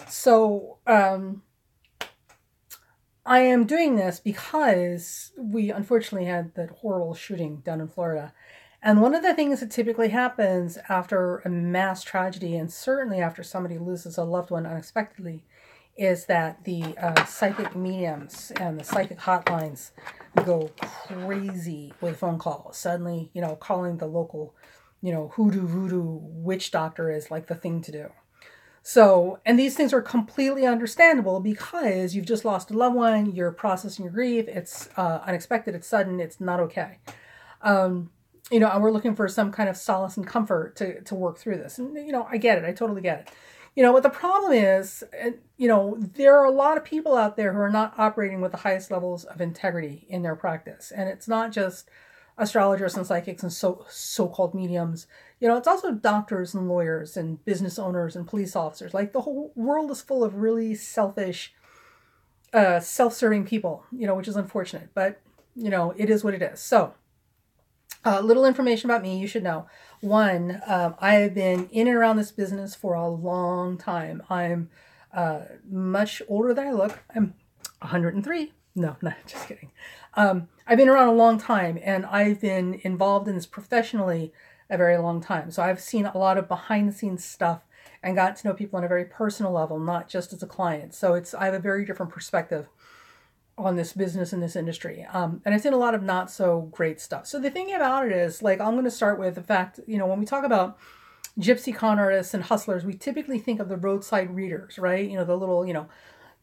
So I am doing this because we unfortunately had that horrible shooting down in Florida. And one of the things that typically happens after a mass tragedy, and certainly after somebody loses a loved one unexpectedly, is that the psychic mediums and the psychic hotlines go crazy with phone calls. Suddenly, calling the local, hoodoo voodoo witch doctor is like the thing to do. So, and these things are completely understandable because you've just lost a loved one, you're processing your grief, it's unexpected, it's sudden, it's not okay. And we're looking for some kind of solace and comfort to work through this. And, I get it, I totally get it. What the problem is, there are a lot of people out there who are not operating with the highest levels of integrity in their practice. And it's not just astrologers and psychics and so-called mediums. It's also doctors and lawyers and business owners and police officers. Like, the whole world is full of really selfish, self-serving people, which is unfortunate. But, it is what it is. So, little information about me you should know. One, I have been in and around this business for a long time. I'm much older than I look. I'm 103. No, just kidding. I've been around a long time, and I've been involved in this professionally a very long time. So I've seen a lot of behind the scenes stuff and got to know people on a very personal level, not just as a client. So I have a very different perspective on this business and this industry. And I've seen a lot of not so great stuff. So the thing about it is, I'm going to start with the fact, when we talk about gypsy con artists and hustlers, we typically think of the roadside readers, right? The little,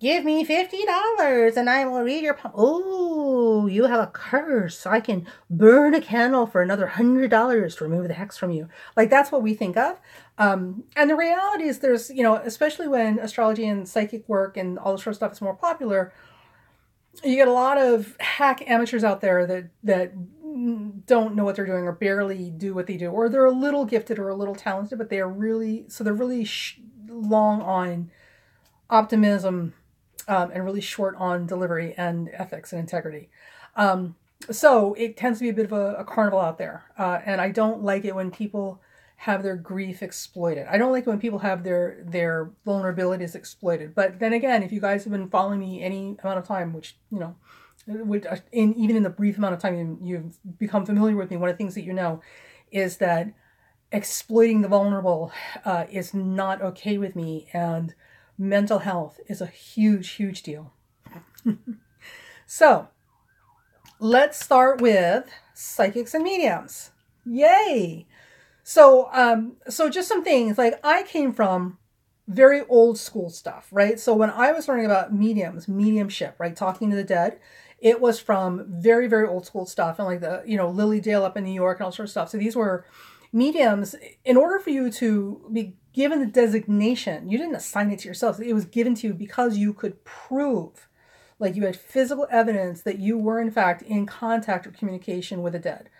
give me $50 and I will read your oh, you have a curse. I can burn a candle for another $100 to remove the hex from you. Like, that's what we think of. And the reality is there's, especially when astrology and psychic work and all this sort of stuff is more popular, you get a lot of hack amateurs out there that don't know what they're doing or barely do what they do, or they're a little gifted or a little talented, but they're really long on optimism and really short on delivery and ethics and integrity. So it tends to be a bit of a carnival out there. And I don't like it when people have their grief exploited. I don't like it when people have their vulnerabilities exploited. But then again, if you guys have been following me any amount of time, which, even in the brief amount of time you've become familiar with me, one of the things that is that exploiting the vulnerable is not okay with me. And mental health is a huge, huge deal. So let's start with psychics and mediums. Yay! So just some things. Like, I came from very old school stuff, right? So when I was learning about mediumship, right, talking to the dead, it was from very, very old school stuff, and like the, Lily Dale up in New York and all sorts of stuff. So these were mediums. In order for you to be given the designation, you didn't assign it to yourself. It was given to you because you could prove, like, you had physical evidence that you were in fact in contact or communication with the dead.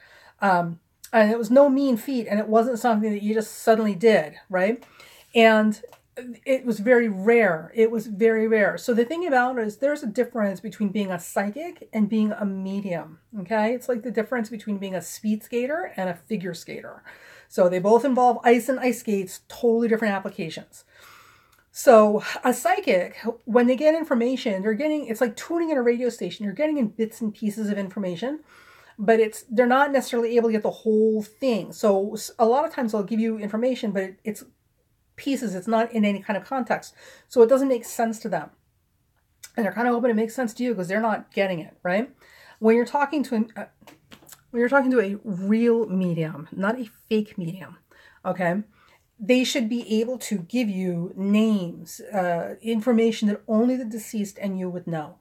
And it was no mean feat, and it wasn't something that you just suddenly did, right? And it was very rare. It was very rare. So the thing about it is there's a difference between being a psychic and being a medium, okay? It's like the difference between being a speed skater and a figure skater. So they both involve ice and ice skates, totally different applications. So a psychic, when they get information, it's like tuning in a radio station. You're getting in bits and pieces of information, but they're not necessarily able to get the whole thing. So a lot of times they'll give you information, but it's pieces. It's not in any kind of context. So it doesn't make sense to them. And they're kind of hoping it makes sense to you because they're not getting it, right? When you're talking to a real medium, not a fake medium, okay, they should be able to give you names, information that only the deceased and you would know.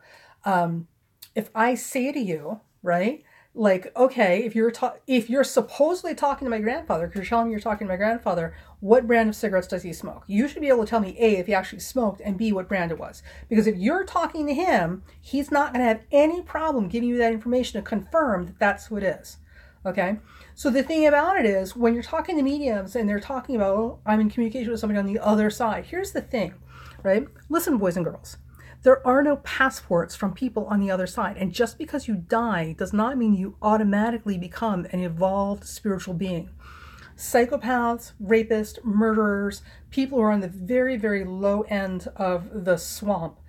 If I say to you, right, like, okay, if you're supposedly talking to my grandfather, because you're telling me you're talking to my grandfather, what brand of cigarettes does he smoke? You should be able to tell me, A, if he actually smoked, and B, what brand it was. Because if you're talking to him, he's not going to have any problem giving you that information to confirm that that's who it is. Okay? So the thing about it is, when you're talking to mediums and they're talking about, oh, I'm in communication with somebody on the other side, here's the thing, right? Listen, boys and girls. There are no passports from people on the other side. And just because you die does not mean you automatically become an evolved spiritual being. psychopaths, rapists, murderers, people who are on the very, very low end of the swamp,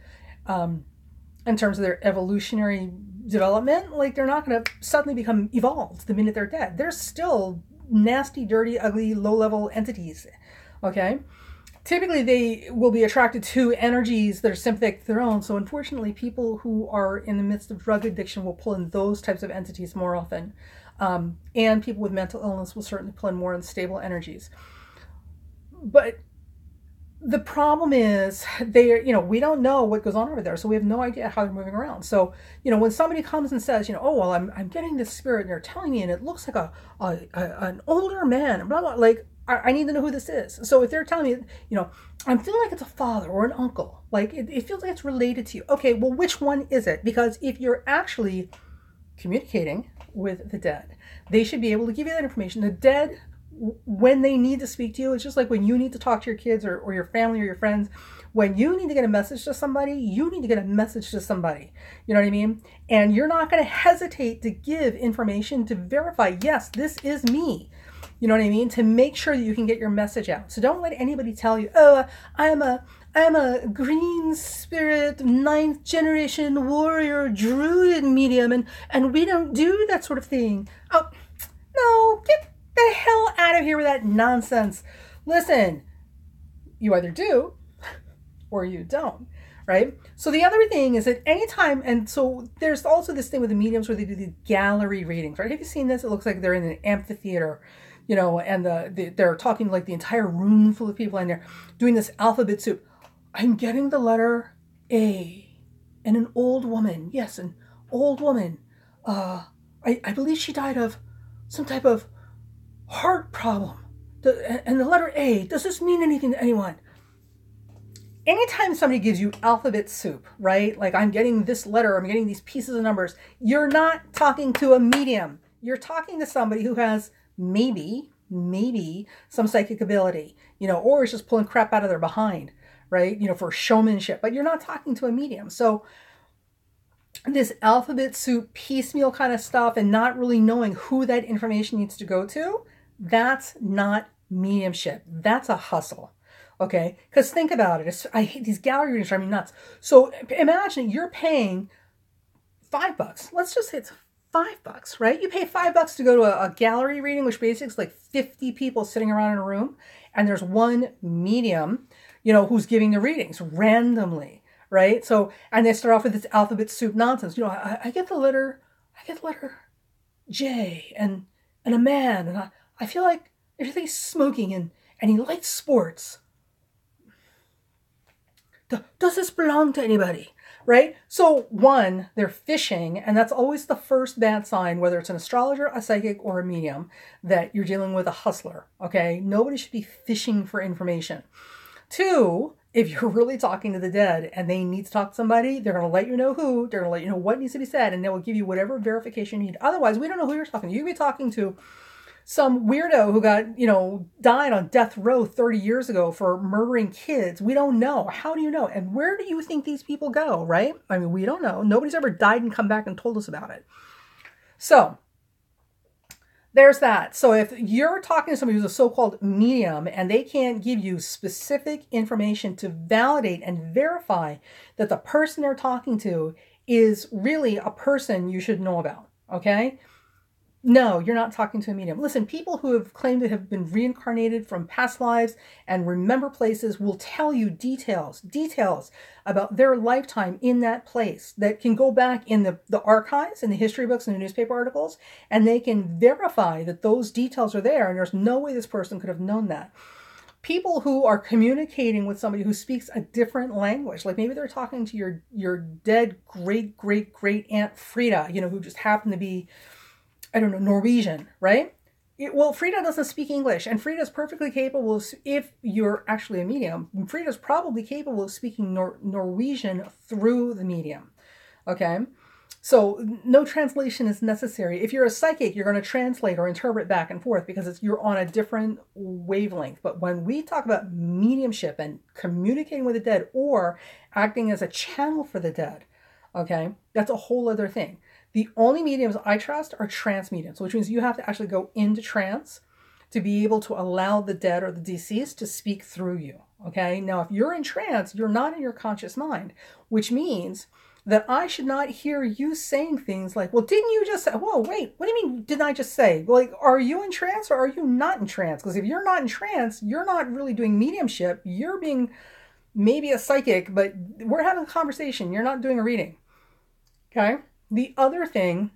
in terms of their evolutionary development, like they're not going to suddenly become evolved the minute they're dead. They're still nasty, dirty, ugly, low-level entities, okay? Typically, they will be attracted to energies that are sympathetic to their own. So unfortunately, people who are in the midst of drug addiction will pull in those types of entities more often. And people with mental illness will certainly pull in more unstable energies. But the problem is we don't know what goes on over there, so we have no idea how they're moving around. So, when somebody comes and says, oh, well, I'm getting this spirit and they're telling me, and it looks like an older man, and blah, blah, like, I need to know who this is. So if they're telling me, I'm feeling like it's a father or an uncle, like it feels like it's related to you. Okay, well, which one is it? Because if you're actually communicating with the dead, they should be able to give you that information. The dead, when they need to speak to you, it's just like when you need to talk to your kids or your family or your friends. When you need to get a message to somebody, you need to get a message to somebody. You know what I mean? And you're not going to hesitate to give information to verify, yes, this is me. You know what I mean? To make sure that you can get your message out. So don't let anybody tell you, oh, I'm a green spirit, 9th generation warrior, druid medium, and we don't do that sort of thing. Oh, no, get the hell out of here with that nonsense. Listen, you either do or you don't, right? So the other thing is that anytime, and so there's also this thing with the mediums where they do the gallery readings, right? Have you seen this? It looks like they're in an amphitheater, and they're talking like the entire room full of people, and they're doing this alphabet soup. I'm getting the letter A, and an old woman. Yes, an old woman. I believe she died of some type of heart problem. And the letter A, does this mean anything to anyone? Anytime somebody gives you alphabet soup, right? Like, I'm getting this letter, I'm getting these pieces of numbers. You're not talking to a medium. You're talking to somebody who has maybe some psychic ability, or is just pulling crap out of their behind, right? For showmanship, but you're not talking to a medium. So this alphabet soup piecemeal kind of stuff and not really knowing who that information needs to go to, that's not mediumship. That's a hustle. Okay? Because think about it. I hate these gallery readings, drive me nuts. So imagine you're paying $5. Let's just say it's $5, right? You pay $5 to go to a gallery reading, which basically is like 50 people sitting around in a room, and there's one medium, who's giving the readings randomly, right? So, and they start off with this alphabet soup nonsense. I get the letter J, and a man, and I feel like he's smoking, and he likes sports. Does this belong to anybody? Right? So one, they're fishing, and that's always the first bad sign, whether it's an astrologer, a psychic, or a medium, that you're dealing with a hustler. Okay? Nobody should be fishing for information. Two, if you're really talking to the dead and they need to talk to somebody, they're going to let you know who, they're going to let you know what needs to be said, and they will give you whatever verification you need. Otherwise, we don't know who you're talking to. You could be talking to some weirdo who got, died on death row 30 years ago for murdering kids. We don't know. How do you know? And where do you think these people go, right? I mean, we don't know. Nobody's ever died and come back and told us about it. So there's that. So if you're talking to somebody who's a so-called medium and they can't give you specific information to validate and verify that the person they're talking to is really a person you should know about, okay? No, you're not talking to a medium. Listen, people who have claimed to have been reincarnated from past lives and remember places will tell you details about their lifetime in that place that can go back in the archives, in the history books and the newspaper articles, and they can verify that those details are there, and there's no way this person could have known that. People who are communicating with somebody who speaks a different language, like maybe they're talking to your dead great Aunt Frida, who just happened to be, I don't know, Norwegian, right? Frida doesn't speak English, and Frida's perfectly capable of, if you're actually a medium, Frida's probably capable of speaking Norwegian through the medium, okay? So no translation is necessary. If you're a psychic, you're going to translate or interpret back and forth because you're on a different wavelength. But when we talk about mediumship and communicating with the dead or acting as a channel for the dead, okay, that's a whole other thing. The only mediums I trust are trance mediums, which means you have to actually go into trance to be able to allow the dead or the deceased to speak through you. Okay. Now, if you're in trance, you're not in your conscious mind, which means that I should not hear you saying things like, well, didn't you just say, whoa, wait, what do you mean, didn't I just say? Like, are you in trance or are you not in trance? Because if you're not in trance, you're not really doing mediumship. You're being maybe a psychic, but we're having a conversation. You're not doing a reading. Okay. The other thing,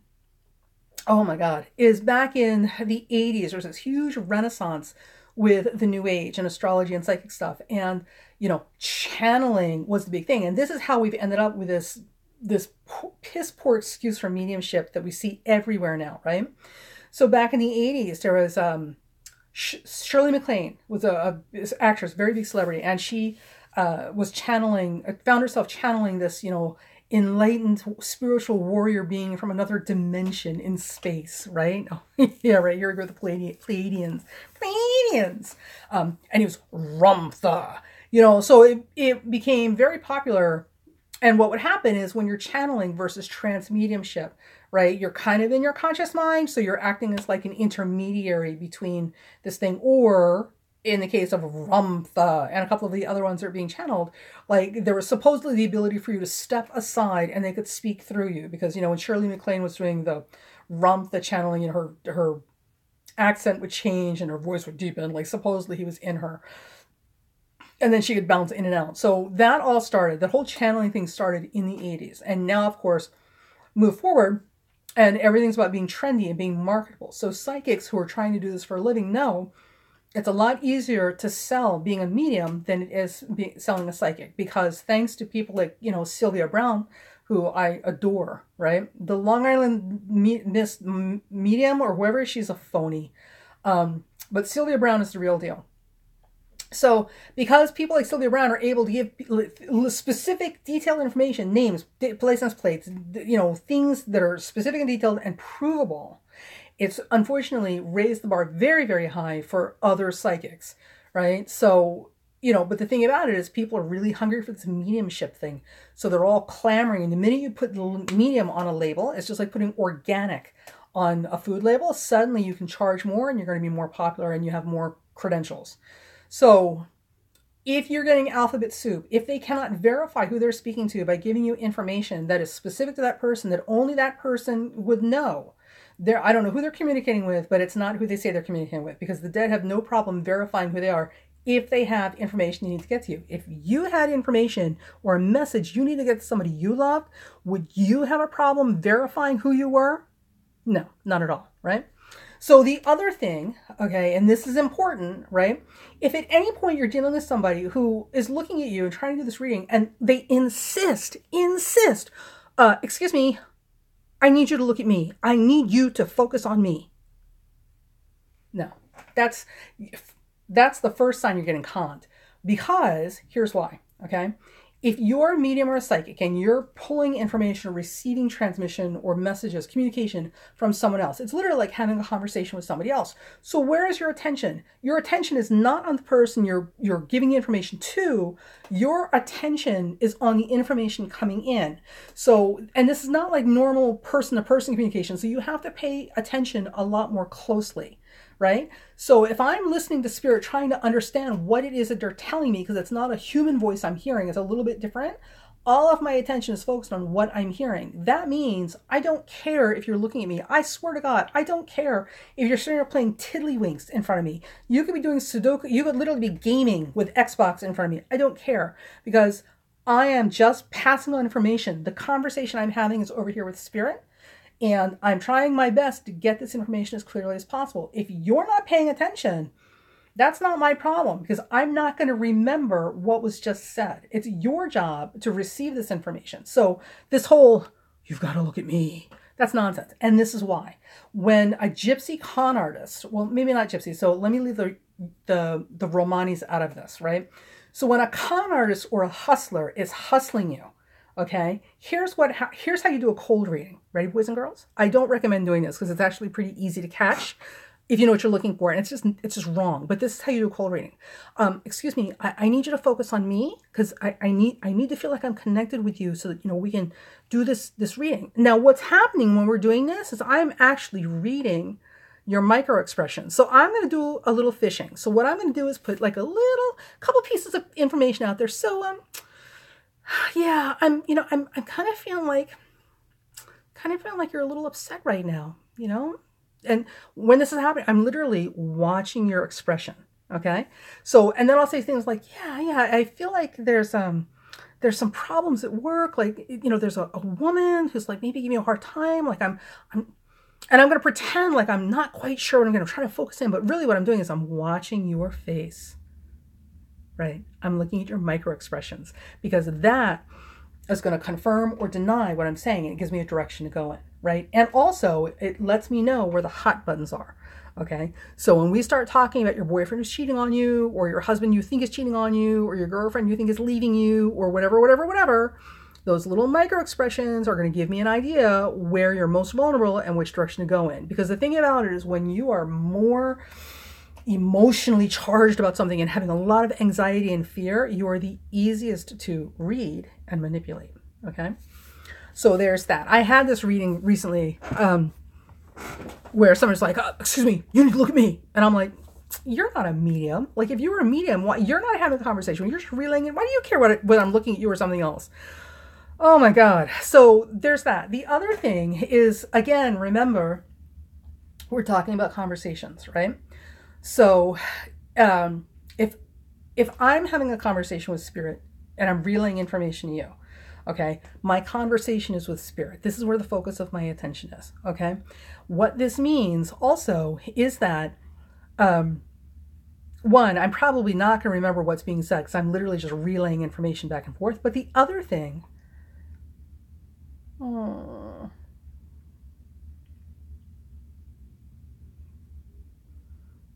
oh my God, is back in the 80s, there was this huge renaissance with the New Age and astrology and psychic stuff. And, channeling was the big thing. And this is how we've ended up with this piss poor excuse for mediumship that we see everywhere now, right? So back in the 80s, there was Shirley MacLaine was a actress, very big celebrity, and she was found herself channeling this, enlightened spiritual warrior being from another dimension in space, right? Oh, yeah, right. Here we go with the Pleiadians. And he was Rumtha, so it became very popular. And what would happen is when you're channeling versus trance mediumship, right, you're kind of in your conscious mind. So you're acting as like an intermediary between this thing, or in the case of Rumtha and a couple of the other ones that are being channeled, like there was supposedly the ability for you to step aside and they could speak through you. Because, when Shirley MacLaine was doing the Rumtha channeling, her accent would change and her voice would deepen, like supposedly he was in her. And then she could bounce in and out. So that all started, the whole channeling thing started in the 80s. And now, of course, move forward and everything's about being trendy and being marketable. So psychics who are trying to do this for a living know it's a lot easier to sell being a medium than it is selling a psychic. Because thanks to people like, Sylvia Browne, who I adore, right? The Long Island Miss Medium or whoever, she's a phony. But Sylvia Browne is the real deal. So because people like Sylvia Browne are able to give specific detailed information, names, license plates, things that are specific and detailed and provable, it's unfortunately raised the bar very, very high for other psychics, right? So, but the thing about it is people are really hungry for this mediumship thing. So they're all clamoring. And the minute you put medium on a label, it's just like putting organic on a food label. Suddenly you can charge more and you're going to be more popular and you have more credentials. So if you're getting alphabet soup, if they cannot verify who they're speaking to by giving you information that is specific to that person, that only that person would know, I don't know who they're communicating with, but it's not who they say they're communicating with, because the dead have no problem verifying who they are if they have information they need to get to you. If you had information or a message you need to get to somebody you loved, would you have a problem verifying who you were? No, not at all, right? So the other thing, okay, and this is important, right? If at any point you're dealing with somebody who is looking at you and trying to do this reading and they insist, excuse me, I need you to look at me. I need you to focus on me. No, that's the first sign you're getting conned, because here's why, okay? If you're a medium or a psychic and you're pulling information or receiving transmission or messages, communication from someone else, it's literally like having a conversation with somebody else. So where is your attention? Your attention is not on the person you're giving the information to. Your attention is on the information coming in. So, and this is not like normal person-to-person communication. So you have to pay attention a lot more closely. Right? So if I'm listening to spirit, trying to understand what it is that they're telling me, because it's not a human voice I'm hearing, it's a little bit different, all of my attention is focused on what I'm hearing. That means I don't care if you're looking at me. I swear to God, I don't care if you're sitting there playing tiddlywinks in front of me. You could be doing Sudoku. You could literally be gaming with Xbox in front of me. I don't care, because I am just passing on information. The conversation I'm having is over here with spirit. And I'm trying my best to get this information as clearly as possible. If you're not paying attention, that's not my problem, because I'm not going to remember what was just said. It's your job to receive this information. So this whole, you've got to look at me, that's nonsense. And this is why. When a gypsy con artist, well, maybe not gypsy, so let me leave the Romanis out of this, right? So when a con artist or a hustler is hustling you, okay, here's how you do a cold reading. Ready, boys and girls? I don't recommend doing this because it's actually pretty easy to catch if you know what you're looking for, and it's just wrong. But this is how you do a cold reading. Excuse me, I need you to focus on me, because I need to feel like I'm connected with you, so that we can do this reading. Now, what's happening when we're doing this is I'm actually reading your micro expressions. So I'm going to do a little fishing. So what I'm going to do is put like a couple pieces of information out there. So, yeah, I'm kind of feeling like you're a little upset right now, and when this is happening, I'm literally watching your expression. Okay. So, and then I'll say things like, yeah, I feel like there's some problems at work. Like, there's a woman who's like maybe giving me a hard time. Like and I'm going to pretend like I'm not quite sure what I'm going to try to focus in. But really what I'm doing is I'm watching your face, right? I'm looking at your micro expressions, because that is going to confirm or deny what I'm saying. And it gives me a direction to go in, right? And also it lets me know where the hot buttons are. Okay. So when we start talking about your boyfriend who's cheating on you, or your husband you think is cheating on you, or your girlfriend you think is leaving you, or whatever, those little micro expressions are going to give me an idea where you're most vulnerable and which direction to go in. Because the thing about it is, when you are more emotionally charged about something and having a lot of anxiety and fear, you are the easiest to read and manipulate. Okay. So there's that. I had this reading recently, where someone's like, excuse me, you need to look at me. And I'm like, you're not a medium. Like, if you were a medium, why you're not having a conversation? You're just relaying it. Why do you care what I'm looking at you or something else? Oh my God. So there's that. The other thing is, again, remember, we're talking about conversations, right? So if I'm having a conversation with spirit and I'm relaying information to you, okay, my conversation is with spirit. This is where the focus of my attention is. Okay. What this means also is that, one, I'm probably not going to remember what's being said because I'm literally just relaying information back and forth. But the other thing,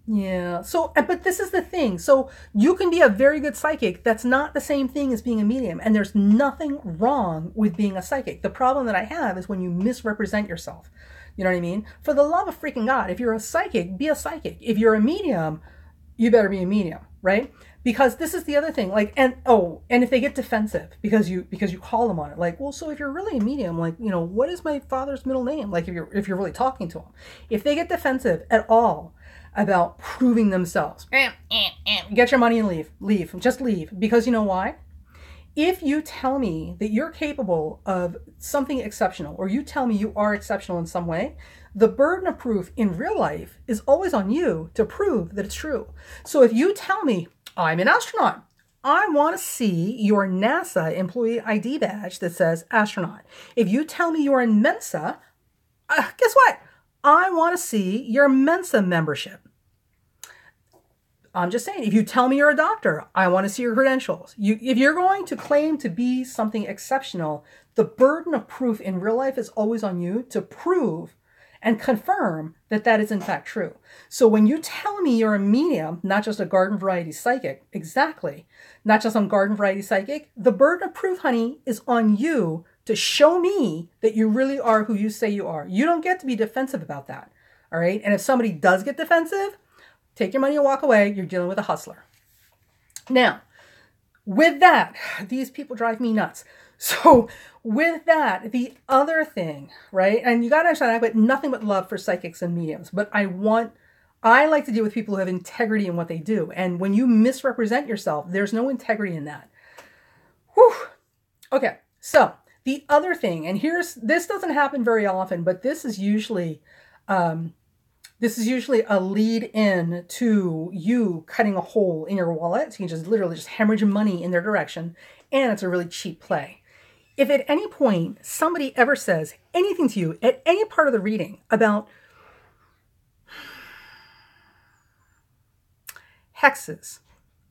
yeah. So, but this is the thing. So you can be a very good psychic. That's not the same thing as being a medium. And there's nothing wrong with being a psychic. The problem that I have is when you misrepresent yourself. You know what I mean? For the love of freaking God, if you're a psychic, be a psychic. If you're a medium, you better be a medium, right? Because this is the other thing. Like, and if they get defensive because you call them on it, like, well, so if you're really a medium, like, what is my father's middle name? Like, if you're really talking to them, if they get defensive at all about proving themselves, get your money and leave, just leave. Because you know why? If you tell me that you're capable of something exceptional, or you tell me you are exceptional in some way, the burden of proof in real life is always on you to prove that it's true. So if you tell me, I'm an astronaut, I want to see your NASA employee ID badge that says astronaut. If you tell me you're in Mensa, guess what? I want to see your Mensa membership. I'm just saying, if you tell me you're a doctor, I want to see your credentials. If you're going to claim to be something exceptional, the burden of proof in real life is always on you to prove and confirm that that is in fact true. So when you tell me you're a medium, not just a garden variety psychic, exactly, not just some garden variety psychic, the burden of proof, honey, is on you to show me that you really are who you say you are. You don't get to be defensive about that. All right. And if somebody does get defensive, take your money and walk away. You're dealing with a hustler. Now, with that, these people drive me nuts. So with that, the other thing, right? And you got to understand, I've got nothing but love for psychics and mediums, but I like to deal with people who have integrity in what they do. And when you misrepresent yourself, there's no integrity in that. Whew. Okay. So the other thing, and this doesn't happen very often, but this is usually a lead in to you cutting a hole in your wallet. So you can just literally just hemorrhage money in their direction. And it's a really cheap play. If at any point somebody ever says anything to you at any part of the reading about hexes,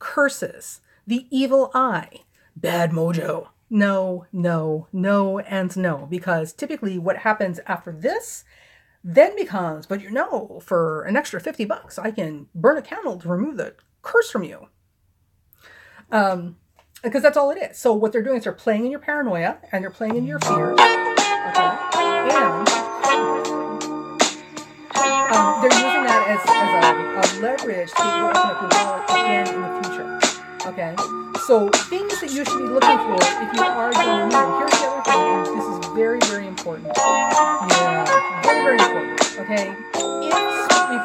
curses, the evil eye, bad mojo, no, and no. Because typically what happens after this then becomes, but for an extra $50, I can burn a candle to remove the curse from you. Because that's all it is. So what they're doing is they're playing in your paranoia and they're playing in your fears. Okay? And they're using that as a leverage to open up your wallet again in the future. Okay? So things that you should be looking for if you are doing a medium. Here's the other thing, and this is very, very important. Yeah, very, very important. Okay? If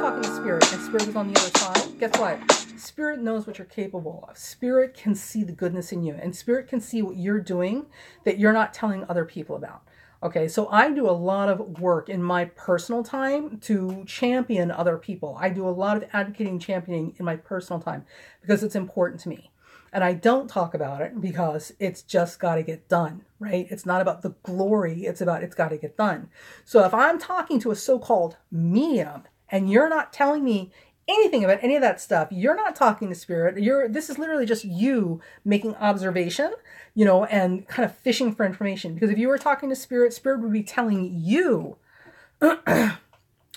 talking to Spirit and Spirit is on the other side, guess what? Spirit knows what you're capable of. Spirit can see the goodness in you, and Spirit can see what you're doing that you're not telling other people about. Okay, so I do a lot of work in my personal time to champion other people. I do a lot of advocating, championing in my personal time because it's important to me. And I don't talk about it because it's just got to get done, right? It's not about the glory. It's about it's got to get done. So if I'm talking to a so-called medium and you're not telling me anything about any of that stuff, you're not talking to Spirit. This is literally just you making observation, and kind of fishing for information. Because if you were talking to Spirit, Spirit would be telling you,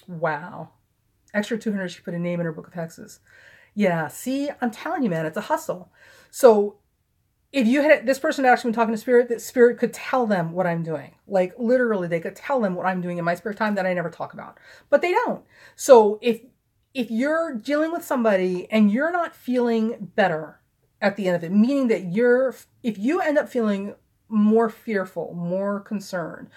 wow, extra 200, she put a name in her book of hexes. Yeah, see, I'm telling you, man, it's a hustle. So if you had this person actually been talking to Spirit, that Spirit could tell them what I'm doing. Like literally, they could tell them what I'm doing in my spare time that I never talk about. But they don't. So if you're dealing with somebody and you're not feeling better at the end of it, meaning that if you end up feeling more fearful, more concerned,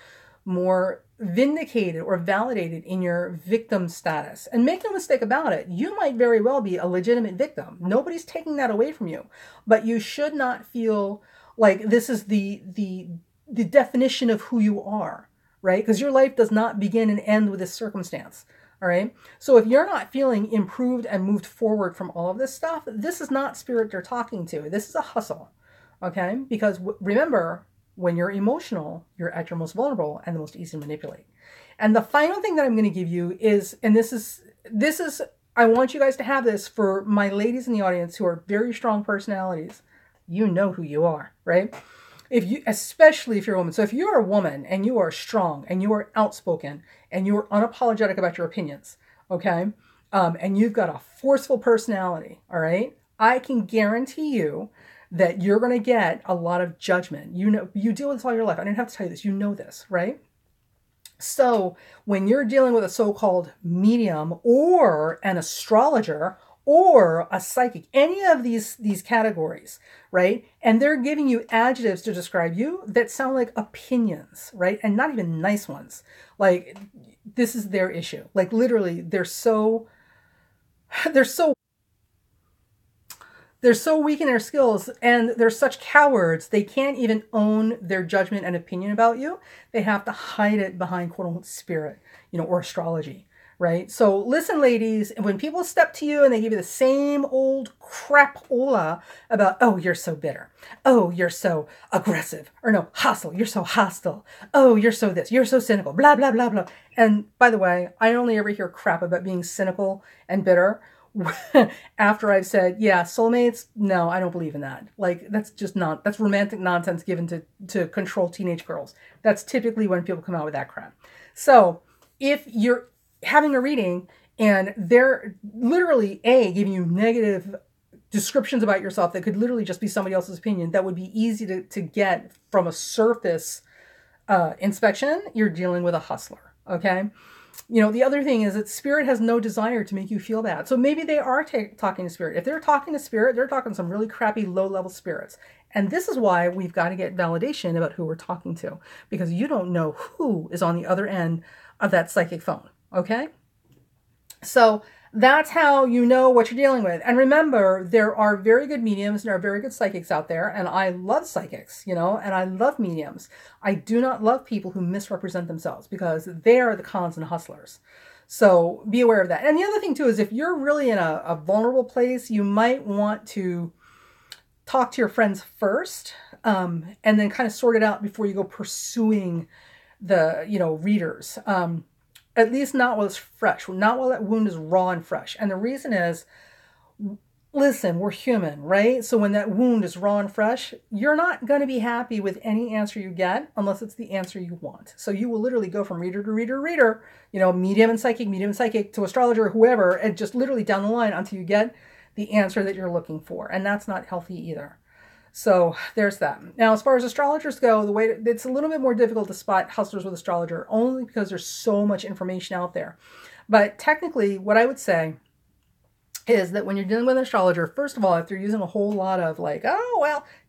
more vindicated or validated in your victim status, and make no mistake about it, you might very well be a legitimate victim. Nobody's taking that away from you, but you should not feel like this is the definition of who you are, right? Because your life does not begin and end with this circumstance. All right. So if you're not feeling improved and moved forward from all of this stuff, this is not Spirit you're talking to. This is a hustle. Okay. Because remember, when you're emotional, you're at your most vulnerable and the most easy to manipulate. And the final thing that I'm going to give you is, and this is, I want you guys to have this for my ladies in the audience who are very strong personalities. You know who you are, right? Especially if you're a woman. So if you're a woman and you are strong and you are outspoken and you are unapologetic about your opinions, okay, and you've got a forceful personality, all right, I can guarantee you that you're going to get a lot of judgment. You deal with this all your life. I didn't have to tell you this. You know this, right? So when you're dealing with a so-called medium or an astrologer or a psychic, any of these categories, right? And they're giving you adjectives to describe you that sound like opinions, right? And not even nice ones. Like, this is their issue. Like, literally, they're so weak in their skills, and they're such cowards, they can't even own their judgment and opinion about you. They have to hide it behind quote unquote spirit, or astrology. Right? So listen, ladies, when people step to you and they give you the same old crapola about, oh, you're so bitter. Oh, you're so aggressive. Or no, hostile. You're so hostile. Oh, you're so this. You're so cynical. Blah, blah, blah, blah. And by the way, I only ever hear crap about being cynical and bitter after I've said, yeah, soulmates. No, I don't believe in that. Like, that's romantic nonsense given to control teenage girls. That's typically when people come out with that crap. So if you're having a reading and they're literally giving you negative descriptions about yourself that could literally just be somebody else's opinion, that would be easy to get from a surface inspection, you're dealing with a hustler. Okay. The other thing is that Spirit has no desire to make you feel bad. So maybe they are talking to Spirit. If they're talking to Spirit, they're talking to some really crappy low-level spirits. And this is why we've got to get validation about who we're talking to, because you don't know who is on the other end of that psychic phone. Okay? So that's how you know what you're dealing with. And remember, there are very good mediums and there are very good psychics out there. And I love psychics, and I love mediums. I do not love people who misrepresent themselves, because they are the cons and hustlers. So be aware of that. And the other thing too is, if you're really in a vulnerable place, you might want to talk to your friends first, and then kind of sort it out before you go pursuing the, readers. At least not while it's fresh, not while that wound is raw and fresh. And the reason is, listen, we're human, right? So when that wound is raw and fresh, you're not going to be happy with any answer you get unless it's the answer you want. So you will literally go from reader to reader to reader, medium and psychic to astrologer, whoever, and just literally down the line until you get the answer that you're looking for. And that's not healthy either. So there's that. Now, as far as astrologers go, it's a little bit more difficult to spot hustlers with astrologer, only because there's so much information out there. But technically, what I would say is that when you're dealing with an astrologer, first of all, if they're using a whole lot of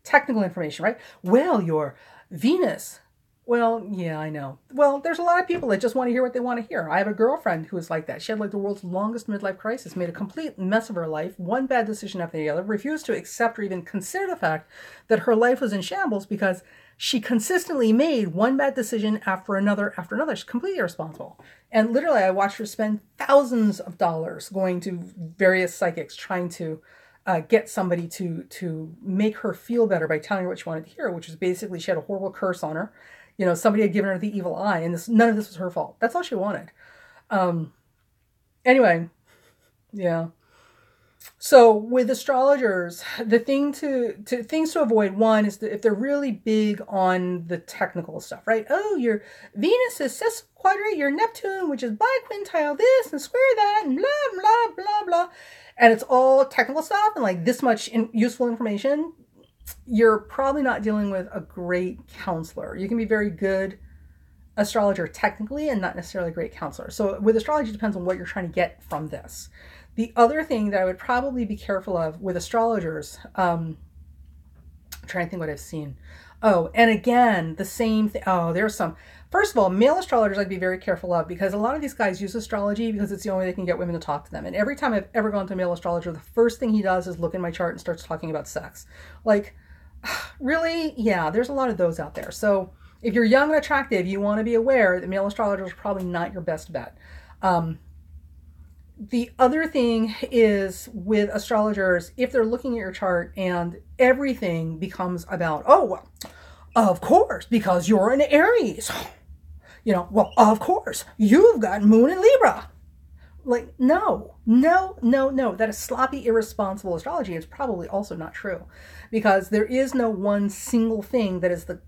technical information, right? Well, your Venus Well, yeah, I know. Well, there's a lot of people that just want to hear what they want to hear. I have a girlfriend who is like that. She had like the world's longest midlife crisis, made a complete mess of her life, one bad decision after the other, refused to accept or even consider the fact that her life was in shambles because she consistently made one bad decision after another after another. She's completely irresponsible. And literally, I watched her spend thousands of dollars going to various psychics trying to get somebody to make her feel better by telling her what she wanted to hear, which was basically she had a horrible curse on her. You know, somebody had given her the evil eye, and none of this was her fault. That's all she wanted. Um, anyway, yeah. So with astrologers, the things to avoid, one is that if they're really big on the technical stuff, right? Oh, your Venus is sesquiquadrate your Neptune, which is biquintile this and square that and blah blah blah blah, and it's all technical stuff and like this much useful information. You're probably not dealing with a great counselor. You can be very good astrologer technically and not necessarily a great counselor. So with astrology, it depends on what you're trying to get from this. The other thing that I would probably be careful of with astrologers, I'm trying to think what I've seen. Oh, and again, the same thing. Oh, there's some. First of all, male astrologers I'd be very careful of because a lot of these guys use astrology because it's the only way they can get women to talk to them. And every time I've ever gone to a male astrologer, the first thing he does is look in my chart and starts talking about sex. Like, really? Yeah, there's a lot of those out there. So if you're young and attractive, you want to be aware that male astrologers are probably not your best bet. The other thing is with astrologers, if they're looking at your chart and everything becomes about, oh, well, of course, because you're an Aries. You know, well, of course, you've got Moon in Libra. Like, no. That is sloppy, irresponsible astrology. It's probably also not true because there is no one single thing that is the,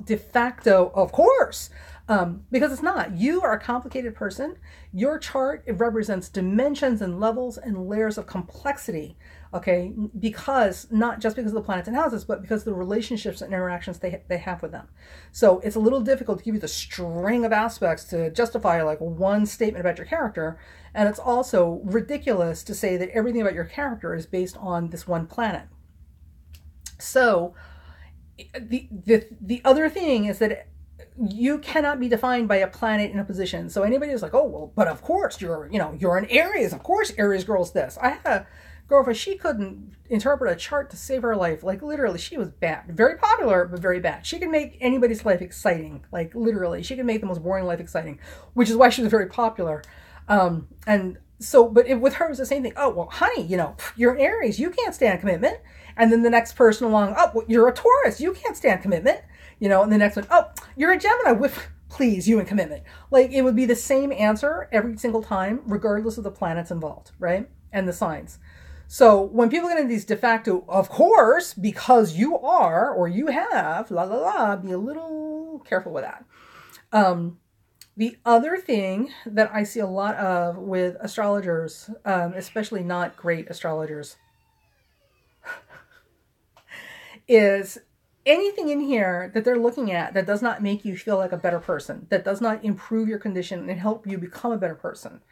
de facto, of course. Because it's not. You are a complicated person. Your chart, it represents dimensions and levels and layers of complexity, okay? Because, not just because of the planets and houses, but because of the relationships and interactions they have with them. So it's a little difficult to give you the string of aspects to justify like one statement about your character. And it's also ridiculous to say that everything about your character is based on this one planet. So the other thing is that you cannot be defined by a planet in a position. So anybody who's like, oh, well, but of course you're an Aries. Of course Aries girl's this. I had a girlfriend, she couldn't interpret a chart to save her life. Like literally, she was bad. Very popular, but very bad. She could make anybody's life exciting. Like literally, she could make the most boring life exciting, which is why she was very popular. And so, but with her it was the same thing. Oh, well, honey, you're an Aries. You can't stand commitment. And then the next person along, oh, well, you're a Taurus. You can't stand commitment. And the next one, oh, you're a Gemini. Please, you and commitment. Like it would be the same answer every single time, regardless of the planets involved, right? And the signs. So when people get into these de facto, of course, because you are or you have, la la la, be a little careful with that. The other thing that I see a lot of with astrologers, especially not great astrologers, is anything in here that they're looking at that does not make you feel like a better person, that does not improve your condition and help you become a better person.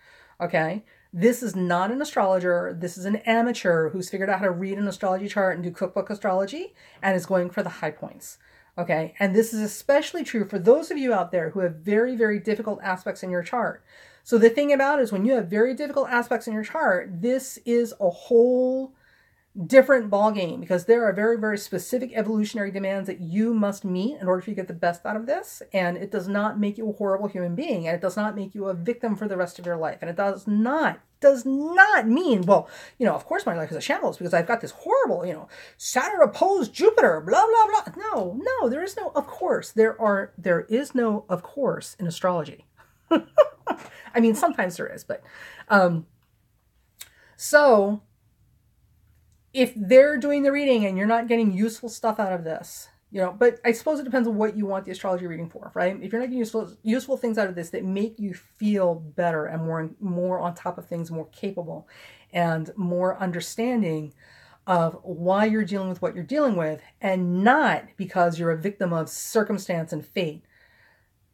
Okay? This is not an astrologer. This is an amateur who's figured out how to read an astrology chart and do cookbook astrology and is going for the high points. Okay? And this is especially true for those of you out there who have very, very difficult aspects in your chart. So the thing about it is when you have very difficult aspects in your chart, this is a whole different ball game because there are very, very specific evolutionary demands that you must meet in order to get the best out of this. And it does not make you a horrible human being, and it does not make you a victim for the rest of your life. And it does not mean, well, of course my life is a shambles because I've got this horrible, Saturn opposed Jupiter, blah, blah, blah. No, there is no of course. There is no of course in astrology. I mean, sometimes there is, but so if they're doing the reading and you're not getting useful stuff out of this, but I suppose it depends on what you want the astrology reading for, right? If you're not getting useful things out of this that make you feel better and more on top of things, more capable and more understanding of why you're dealing with what you're dealing with and not because you're a victim of circumstance and fate.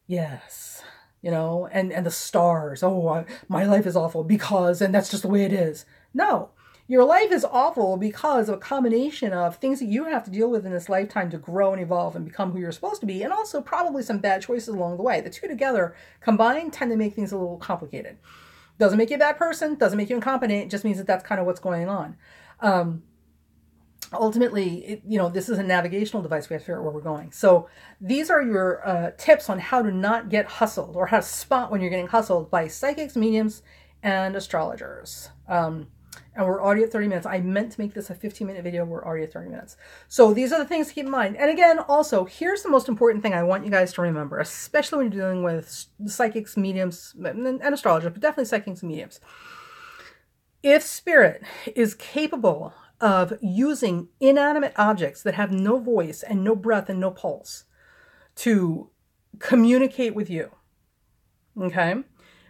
Yes. And the stars. Oh, my life is awful because, and that's just the way it is. No. Your life is awful because of a combination of things that you have to deal with in this lifetime to grow and evolve and become who you're supposed to be, and also probably some bad choices along the way. The two together combined tend to make things a little complicated. Doesn't make you a bad person, doesn't make you incompetent, it just means that that's kind of what's going on. Ultimately, this is a navigational device. We have to figure out where we're going. So these are your tips on how to not get hustled, or how to spot when you're getting hustled by psychics, mediums, and astrologers. And we're already at 30 minutes. I meant to make this a 15-minute video. We're already at 30 minutes. So these are the things to keep in mind. And again, also, here's the most important thing I want you guys to remember, especially when you're dealing with psychics, mediums, and astrologers, but definitely psychics and mediums. If spirit is capable of using inanimate objects that have no voice and no breath and no pulse to communicate with you, okay,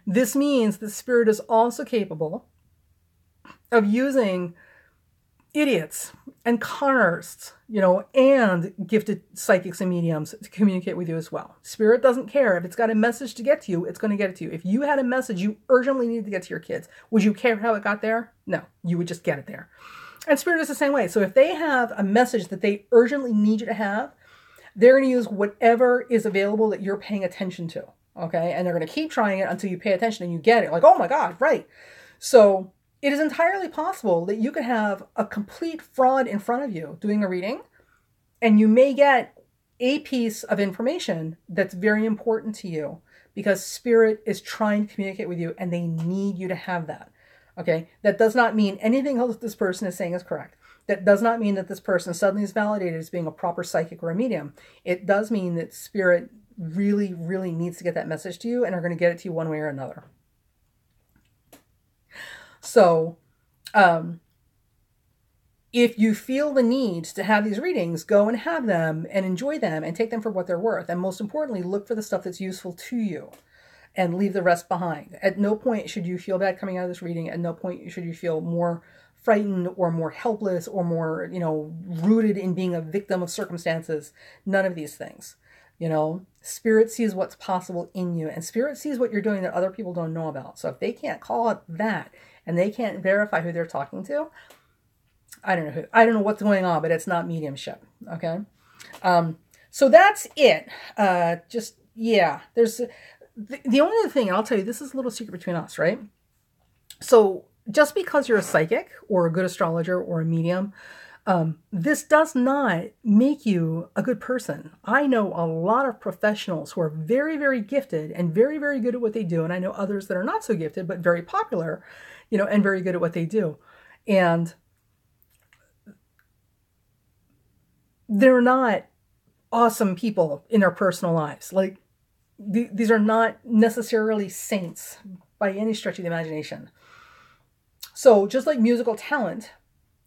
this means that spirit is also capable of using idiots and con artists, and gifted psychics and mediums to communicate with you as well. Spirit doesn't care. If it's got a message to get to you, it's going to get it to you. If you had a message you urgently needed to get to your kids, would you care how it got there? No, you would just get it there. And spirit is the same way. So if they have a message that they urgently need you to have, they're going to use whatever is available that you're paying attention to. Okay. And they're going to keep trying it until you pay attention and you get it. Like, oh my God, right. So it is entirely possible that you could have a complete fraud in front of you doing a reading, and you may get a piece of information that's very important to you because spirit is trying to communicate with you and they need you to have that. Okay. That does not mean anything else this person is saying is correct. That does not mean that this person suddenly is validated as being a proper psychic or a medium. It does mean that spirit really, really needs to get that message to you and are going to get it to you one way or another. So, if you feel the need to have these readings, go and have them and enjoy them and take them for what they're worth. And most importantly, look for the stuff that's useful to you and leave the rest behind. At no point should you feel bad coming out of this reading. At no point should you feel more frightened or more helpless or more, rooted in being a victim of circumstances. None of these things. Spirit sees what's possible in you, and spirit sees what you're doing that other people don't know about. So if they can't call it that and they can't verify who they're talking to, I don't know what's going on, but it's not mediumship. Okay. So that's it. There's the only other thing, and I'll tell you, this is a little secret between us, right? So just because you're a psychic or a good astrologer or a medium, this does not make you a good person. I know a lot of professionals who are very, very gifted and very, very good at what they do. And I know others that are not so gifted, but very popular, and very good at what they do. And they're not awesome people in their personal lives. Like, these are not necessarily saints by any stretch of the imagination. So just like musical talent,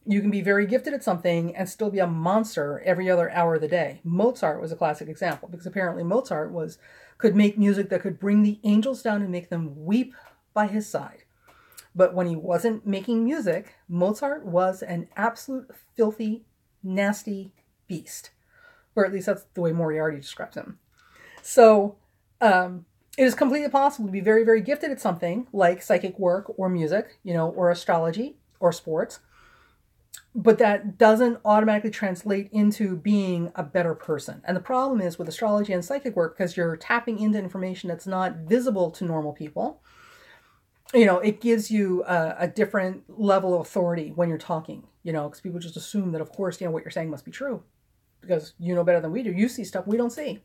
you can be very gifted at something and still be a monster every other hour of the day. Mozart was a classic example because apparently Mozart could make music that could bring the angels down and make them weep by his side. But when he wasn't making music, Mozart was an absolute filthy, nasty beast. Or at least that's the way Moriarty describes him. So it is completely possible to be very, very gifted at something like psychic work or music, or astrology or sports. But that doesn't automatically translate into being a better person. And the problem is with astrology and psychic work, because you're tapping into information that's not visible to normal people, it gives you a different level of authority when you're talking, because people just assume that, of course, what you're saying must be true because you know better than we do. You see stuff we don't see.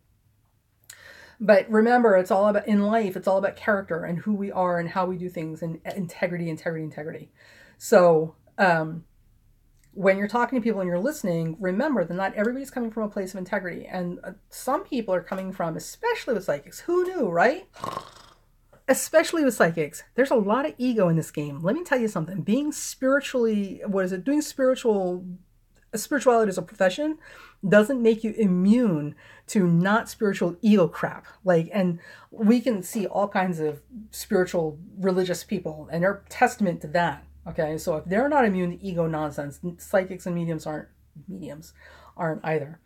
But remember, it's all about, in life, it's all about character and who we are and how we do things and integrity. So, when you're talking to people and you're listening, remember that not everybody's coming from a place of integrity. And some people are coming from, especially with psychics, who knew, right? Especially with psychics, there's a lot of ego in this game. Let me tell you something. Being spiritually, doing spirituality as a profession doesn't make you immune to not spiritual ego crap. And we can see all kinds of spiritual religious people, and they're testament to that. Okay, so if they're not immune to ego nonsense, psychics and mediums aren't either.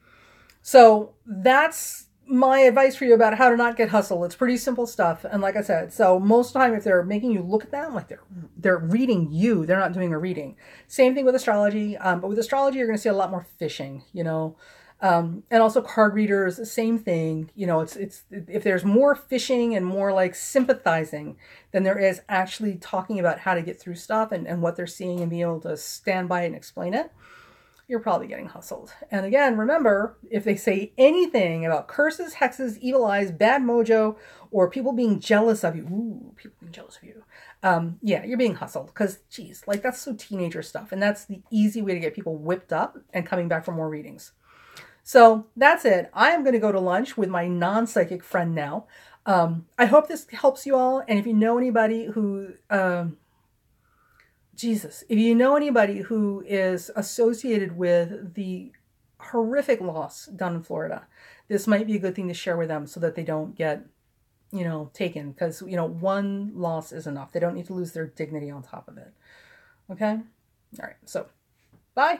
So that's my advice for you about how to not get hustled. It's pretty simple stuff. And like I said, so most of the time if they're making you look at them, like they're reading you, they're not doing a reading. Same thing with astrology. But with astrology, you're going to see a lot more fishing, you know. And also card readers, same thing. You know, it's if there's more fishing and more like sympathizing than there is actually talking about how to get through stuff and what they're seeing and being able to stand by it and explain it, you're probably getting hustled. And again, remember, if they say anything about curses, hexes, evil eyes, bad mojo, or people being jealous of you, ooh, people being jealous of you, yeah, you're being hustled. Because, geez, like that's so teenager stuff. And that's the easy way to get people whipped up and coming back for more readings. So that's it. I am going to go to lunch with my non-psychic friend now. I hope this helps you all. And if you know anybody who... Jesus, if you know anybody who is associated with the horrific loss down in Florida, this might be a good thing to share with them so that they don't get, you know, taken. Because, you know, one loss is enough. They don't need to lose their dignity on top of it. Okay? All right. So, bye.